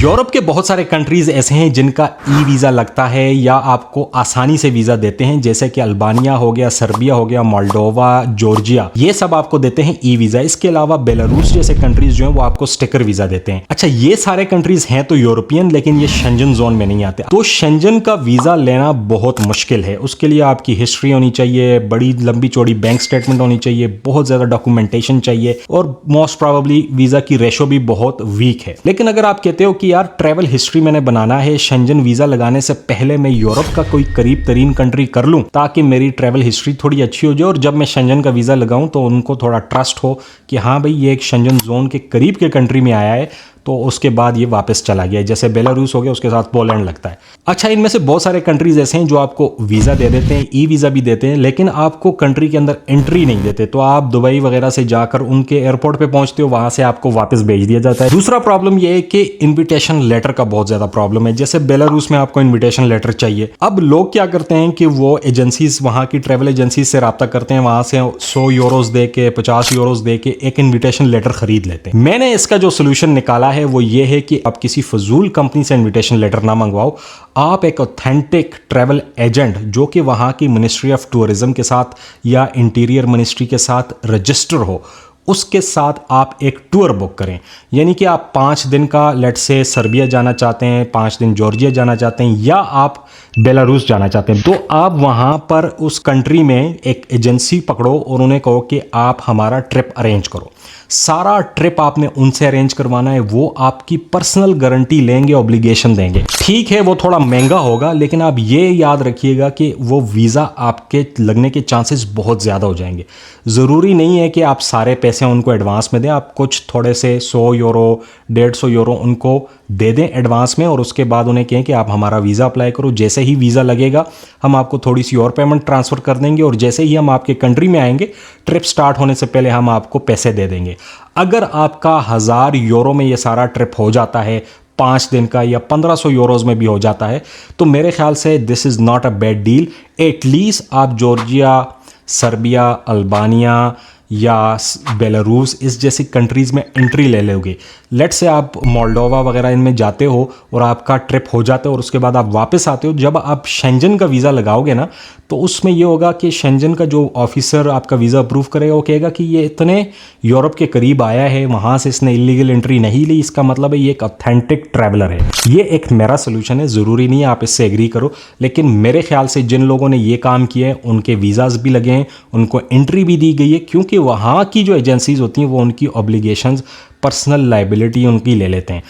Europe के बहुत सारे कंट्रीज ऐसे हैं जिनका ई वीज़ा लगता है या आपको आसानी से वीज़ा देते हैं, जैसे कि अल्बानिया हो गया, सर्बिया हो गया, मोल्डोवा, जॉर्जिया, ये सब आपको देते हैं ई वीज़ा। इसके अलावा बेलारूस जैसे कंट्रीज जो हैं वो आपको स्टिकर वीज़ा देते हैं। अच्छा, ये सारे कंट्रीज हैं तो यूरोपियन, लेकिन ये शेंजन जोन में नहीं आते। तो शेंजन का वीज़ा लेना बहुत मुश्किल है। उसके लिए आपकी हिस्ट्री होनी चाहिए, बड़ी लंबी चौड़ी बैंक स्टेटमेंट होनी चाहिए, बहुत ज़्यादा डॉक्यूमेंटेशन चाहिए और मोस्ट प्रोबेबली वीज़ा की रेशो भी बहुत वीक है। लेकिन अगर आप कहते हो कि यार ट्रैवल हिस्ट्री मैंने बनाना है, शेंजन वीज़ा लगाने से पहले मैं यूरोप का कोई करीब तरीन कंट्री कर लूं ताकि मेरी ट्रैवल हिस्ट्री थोड़ी अच्छी हो जाए और जब मैं शेंजन का वीज़ा लगाऊं तो उनको थोड़ा ट्रस्ट हो कि हाँ भाई ये एक शेंजन जोन के करीब के कंट्री में आया है, तो उसके बाद ये वापस चला गया। जैसे बेलारूस हो गया, उसके साथ पोलैंड लगता है। अच्छा, इनमें से बहुत सारे कंट्रीज ऐसे हैं जो आपको वीज़ा दे देते हैं, ई वीज़ा भी देते हैं, लेकिन आपको कंट्री के अंदर एंट्री नहीं देते। तो आप दुबई वगैरह से जाकर उनके एयरपोर्ट पे पहुंचते हो, वहां से आपको वापस भेज दिया जाता है। दूसरा प्रॉब्लम ये है कि इन्विटेशन लेटर का बहुत ज्यादा प्रॉब्लम है। जैसे बेलारूस में आपको इन्विटेशन लेटर चाहिए। अब लोग क्या करते हैं कि वो एजेंसीज, वहां की ट्रेवल एजेंसीज से रब्ता करते हैं, वहां से 100 यूरोज दे के, 50 यूरोज दे के एक इन्विटेशन लेटर खरीद लेते हैं। मैंने इसका जो सोल्यूशन निकाला है वो ये है कि आप किसी फजूल कंपनी से इन्विटेशन लेटर ना मंगवाओ। आप एक ऑथेंटिक ट्रैवल एजेंट जो कि वहां की मिनिस्ट्री ऑफ टूरिज्म के साथ या इंटीरियर मिनिस्ट्री के साथ रजिस्टर हो, उसके साथ आप एक टूर बुक करें। यानी कि आप 5 दिन का, लेट से सर्बिया जाना चाहते हैं, 5 दिन जॉर्जिया जाना चाहते हैं, या आप बेलारूस जाना चाहते हैं, तो आप वहां पर उस कंट्री में एक एजेंसी पकड़ो और उन्हें कहो कि आप हमारा ट्रिप अरेंज करो। सारा ट्रिप आपने उनसे अरेंज करवाना है, वो आपकी पर्सनल गारंटी लेंगे, ऑब्लिगेशन देंगे। ठीक है, वो थोड़ा महंगा होगा, लेकिन आप ये याद रखिएगा कि वो वीज़ा आपके लगने के चांसेस बहुत ज़्यादा हो जाएंगे। ज़रूरी नहीं है कि आप सारे पैसे उनको एडवांस में दें। आप कुछ थोड़े से 100 यूरो, 150 यूरो उनको दे दें एडवांस में और उसके बाद उन्हें कहें कि आप हमारा वीज़ा अप्लाई करो। जैसे ही वीज़ा लगेगा हम आपको थोड़ी सी और पेमेंट ट्रांसफ़र कर देंगे और जैसे ही हम आपके कंट्री में आएंगे, ट्रिप स्टार्ट होने से पहले हम आपको पैसे दे देंगे। अगर आपका 1000 यूरो में ये सारा ट्रिप हो जाता है, 5 दिन का, या 1500 यूरोज में भी हो जाता है, तो मेरे ख्याल से this is not a bad deal. At least आप जॉर्जिया, सर्बिया, अल्बानिया या बेलारूस इस जैसी कंट्रीज़ में एंट्री ले लोगे। लेट से आप मोल्डोवा वगैरह इनमें जाते हो और आपका ट्रिप हो जाता है और उसके बाद आप वापस आते हो। जब आप शेंजन का वीज़ा लगाओगे ना, तो उसमें ये होगा कि शेंजन का जो ऑफिसर आपका वीज़ा अप्रूव करेगा वो कहेगा कि ये इतने यूरोप के करीब आया है, वहाँ से इसने इलीगल एंट्री नहीं ली, इसका मतलब है ये एक ऑथेंटिक ट्रैवलर है। ये एक मेरा सोल्यूशन है, ज़रूरी नहीं है आप इससे एग्री करो, लेकिन मेरे ख्याल से जिन लोगों ने ये काम किया है उनके वीज़ाज भी लगे हैं, उनको एंट्री भी दी गई है, क्योंकि वहाँ की जो एजेंसीज होती हैं वो उनकी ऑब्लिगेशंस, पर्सनल लाइबिलिटी उनकी ले लेते हैं।